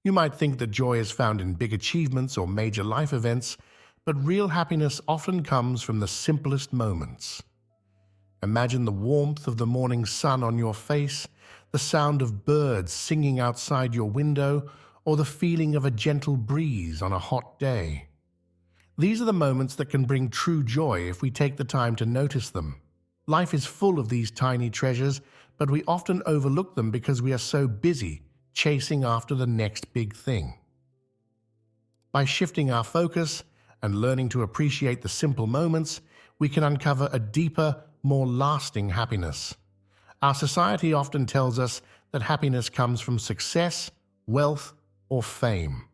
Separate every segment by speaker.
Speaker 1: You might think that joy is found in big achievements or major life events, but real happiness often comes from the simplest moments. Imagine the warmth of the morning sun on your face, the sound of birds singing outside your window, or the feeling of a gentle breeze on a hot day. These are the moments that can bring true joy if we take the time to notice them. Life is full of these tiny treasures, but we often overlook them because we are so busy chasing after the next big thing. By shifting our focus and learning to appreciate the simple moments, we can uncover a deeper, more lasting happiness. Our society often tells us that happiness comes from success, wealth, or fame.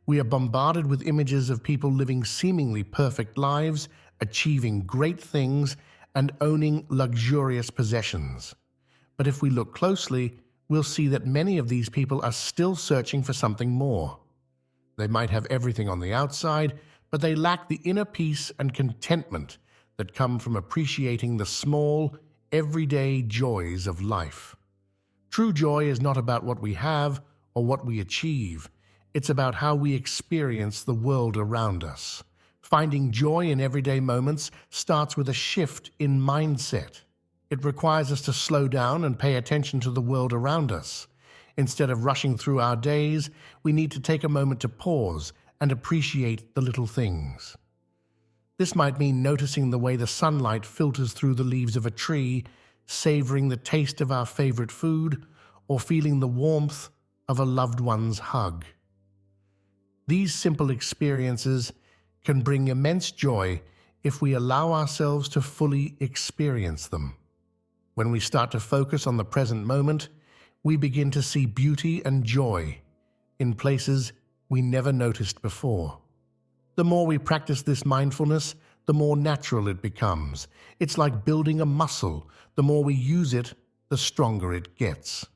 Speaker 1: We are bombarded with images of people living seemingly perfect lives, achieving great things, and owning luxurious possessions. But if we look closely, we'll see that many of these people are still searching for something more. They might have everything on the outside, but they lack the inner peace and contentment that come from appreciating the small, everyday joys of life. True joy is not about what we have or what we achieve. It's about how we experience the world around us. Finding joy in everyday moments starts with a shift in mindset. It requires us to slow down and pay attention to the world around us. Instead of rushing through our days, we need to take a moment to pause and appreciate the little things. This might mean noticing the way the sunlight filters through the leaves of a tree, savoring the taste of our favorite food, or feeling the warmth of a loved one's hug. These simple experiences can bring immense joy if we allow ourselves to fully experience them. When we start to focus on the present moment, we begin to see beauty and joy in places we never noticed before. The more we practice this mindfulness, the more natural it becomes. It's like building a muscle. The more we use it, the stronger it gets.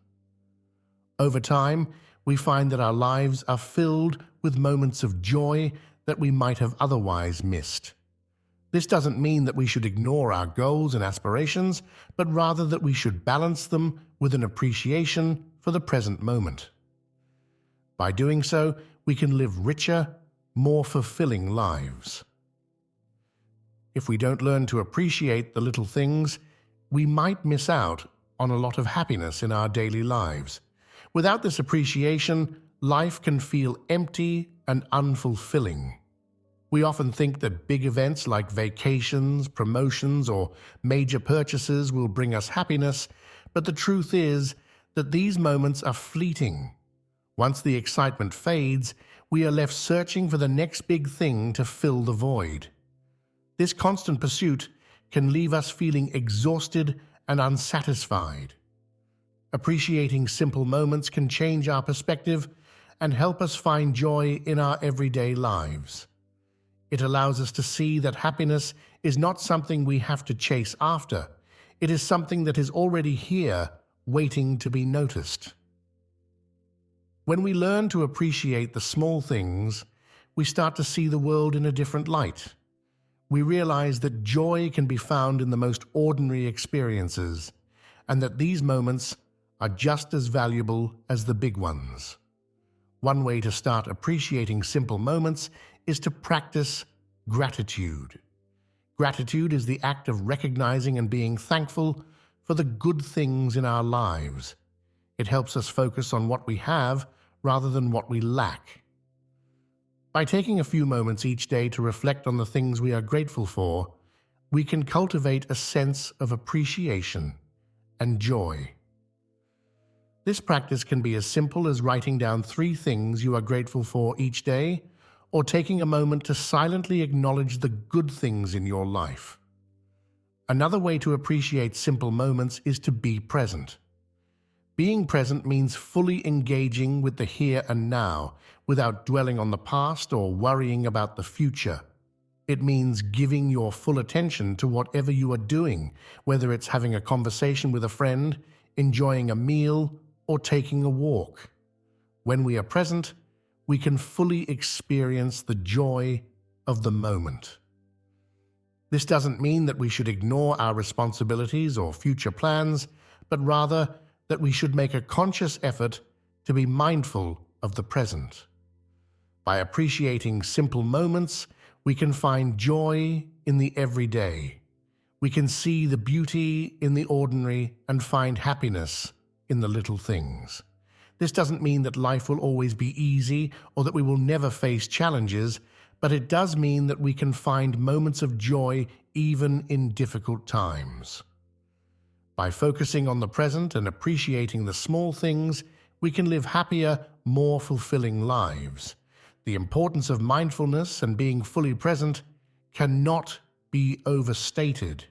Speaker 1: Over time, we find that our lives are filled with moments of joy that we might have otherwise missed. This doesn't mean that we should ignore our goals and aspirations, but rather that we should balance them with an appreciation for the present moment. By doing so, we can live richer, more fulfilling lives. If we don't learn to appreciate the little things, we might miss out on a lot of happiness in our daily lives. Without this appreciation, life can feel empty and unfulfilling. We often think that big events like vacations, promotions, or major purchases will bring us happiness, but the truth is that these moments are fleeting. Once the excitement fades, we are left searching for the next big thing to fill the void. This constant pursuit can leave us feeling exhausted and unsatisfied. Appreciating simple moments can change our perspective and help us find joy in our everyday lives. It allows us to see that happiness is not something we have to chase after. It is something that is already here, waiting to be noticed. When we learn to appreciate the small things, we start to see the world in a different light. We realize that joy can be found in the most ordinary experiences, and that these moments are just as valuable as the big ones. One way to start appreciating simple moments is to practice gratitude. Gratitude is the act of recognizing and being thankful for the good things in our lives. It helps us focus on what we have rather than what we lack. By taking a few moments each day to reflect on the things we are grateful for, we can cultivate a sense of appreciation and joy. This practice can be as simple as writing down 3 things you are grateful for each day, or taking a moment to silently acknowledge the good things in your life. Another way to appreciate simple moments is to be present. Being present means fully engaging with the here and now, without dwelling on the past or worrying about the future. It means giving your full attention to whatever you are doing, whether it's having a conversation with a friend, enjoying a meal, or taking a walk. When we are present, we can fully experience the joy of the moment. This doesn't mean that we should ignore our responsibilities or future plans, but rather that we should make a conscious effort to be mindful of the present. By appreciating simple moments, we can find joy in the everyday. We can see the beauty in the ordinary and find happiness in the little things. This doesn't mean that life will always be easy or that we will never face challenges, but it does mean that we can find moments of joy even in difficult times. By focusing on the present and appreciating the small things, we can live happier, more fulfilling lives. The importance of mindfulness and being fully present cannot be overstated.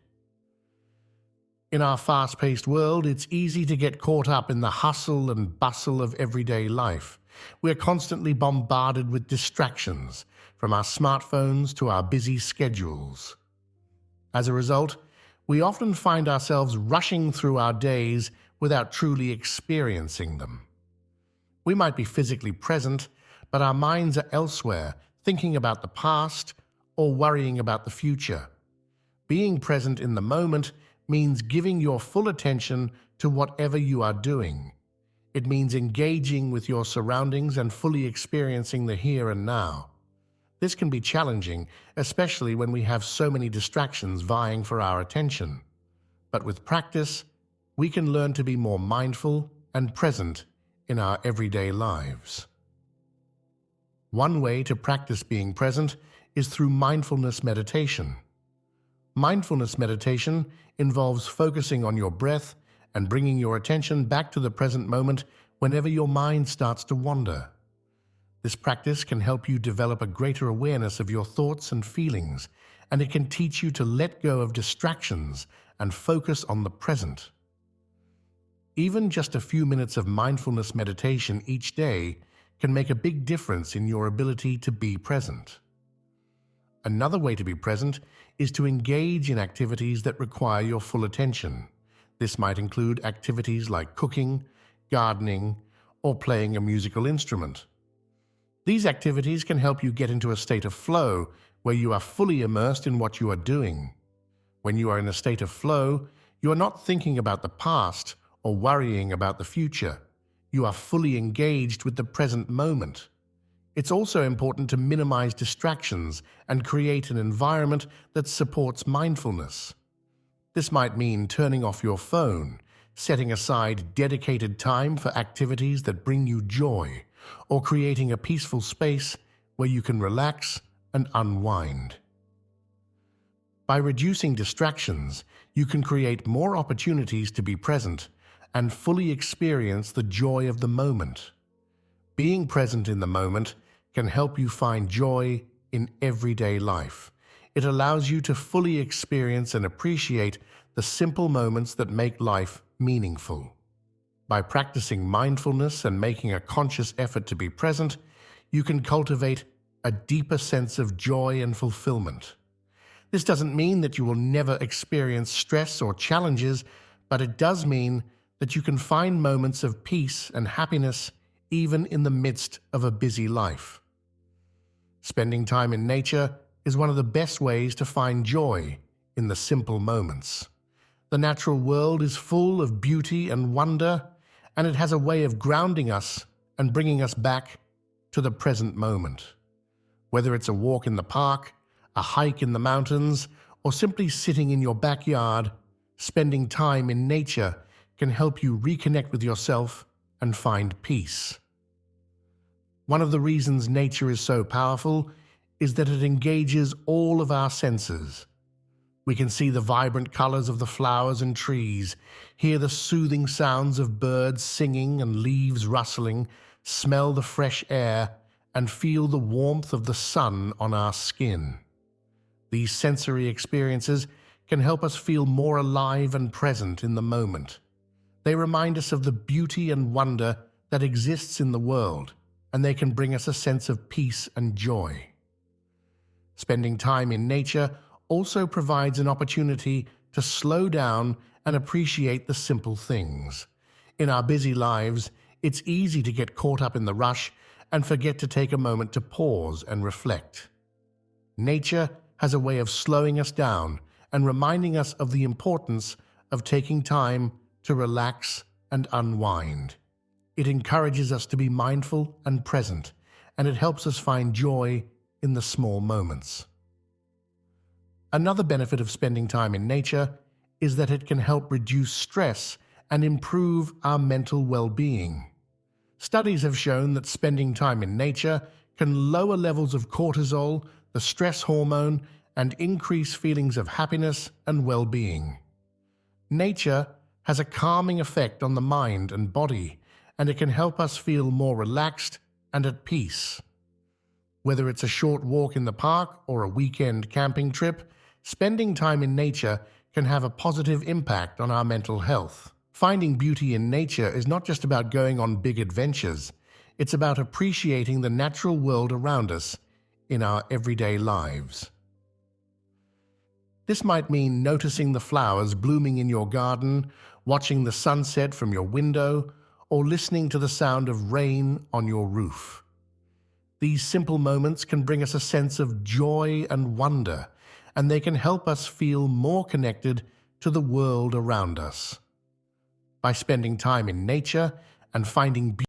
Speaker 1: In our fast-paced world, it's easy to get caught up in the hustle and bustle of everyday life. We're constantly bombarded with distractions, from our smartphones to our busy schedules. As a result, we often find ourselves rushing through our days without truly experiencing them. We might be physically present, but our minds are elsewhere, thinking about the past or worrying about the future. Being present in the moment means giving your full attention to whatever you are doing. It means engaging with your surroundings and fully experiencing the here and now. This can be challenging, especially when we have so many distractions vying for our attention. But with practice, we can learn to be more mindful and present in our everyday lives. One way to practice being present is through mindfulness meditation. Mindfulness meditation involves focusing on your breath and bringing your attention back to the present moment whenever your mind starts to wander. This practice can help you develop a greater awareness of your thoughts and feelings, and it can teach you to let go of distractions and focus on the present. Even just a few minutes of mindfulness meditation each day can make a big difference in your ability to be present. Another way to be present is to engage in activities that require your full attention. This might include activities like cooking, gardening, or playing a musical instrument. These activities can help you get into a state of flow where you are fully immersed in what you are doing. When you are in a state of flow, you are not thinking about the past or worrying about the future. You are fully engaged with the present moment. It's also important to minimize distractions and create an environment that supports mindfulness. This might mean turning off your phone, setting aside dedicated time for activities that bring you joy, or creating a peaceful space where you can relax and unwind. By reducing distractions, you can create more opportunities to be present and fully experience the joy of the moment. Being present in the moment can help you find joy in everyday life. It allows you to fully experience and appreciate the simple moments that make life meaningful. By practicing mindfulness and making a conscious effort to be present, you can cultivate a deeper sense of joy and fulfillment. This doesn't mean that you will never experience stress or challenges, but it does mean that you can find moments of peace and happiness even in the midst of a busy life. Spending time in nature is one of the best ways to find joy in the simple moments. The natural world is full of beauty and wonder, and it has a way of grounding us and bringing us back to the present moment. Whether it's a walk in the park, a hike in the mountains, or simply sitting in your backyard, spending time in nature can help you reconnect with yourself and find peace. One of the reasons nature is so powerful is that it engages all of our senses. We can see the vibrant colors of the flowers and trees, hear the soothing sounds of birds singing and leaves rustling, smell the fresh air, and feel the warmth of the sun on our skin. These sensory experiences can help us feel more alive and present in the moment. They remind us of the beauty and wonder that exists in the world, and they can bring us a sense of peace and joy. Spending time in nature also provides an opportunity to slow down and appreciate the simple things. In our busy lives, it's easy to get caught up in the rush and forget to take a moment to pause and reflect. Nature has a way of slowing us down and reminding us of the importance of taking time to relax and unwind. It encourages us to be mindful and present, and it helps us find joy in the small moments. Another benefit of spending time in nature is that it can help reduce stress and improve our mental well-being. Studies have shown that spending time in nature can lower levels of cortisol, the stress hormone, and increase feelings of happiness and well-being. Nature has a calming effect on the mind and body, and it can help us feel more relaxed and at peace. Whether it's a short walk in the park or a weekend camping trip, spending time in nature can have a positive impact on our mental health. Finding beauty in nature is not just about going on big adventures, it's about appreciating the natural world around us in our everyday lives. This might mean noticing the flowers blooming in your garden, watching the sunset from your window, or listening to the sound of rain on your roof. These simple moments can bring us a sense of joy and wonder, and they can help us feel more connected to the world around us. By spending time in nature and finding beauty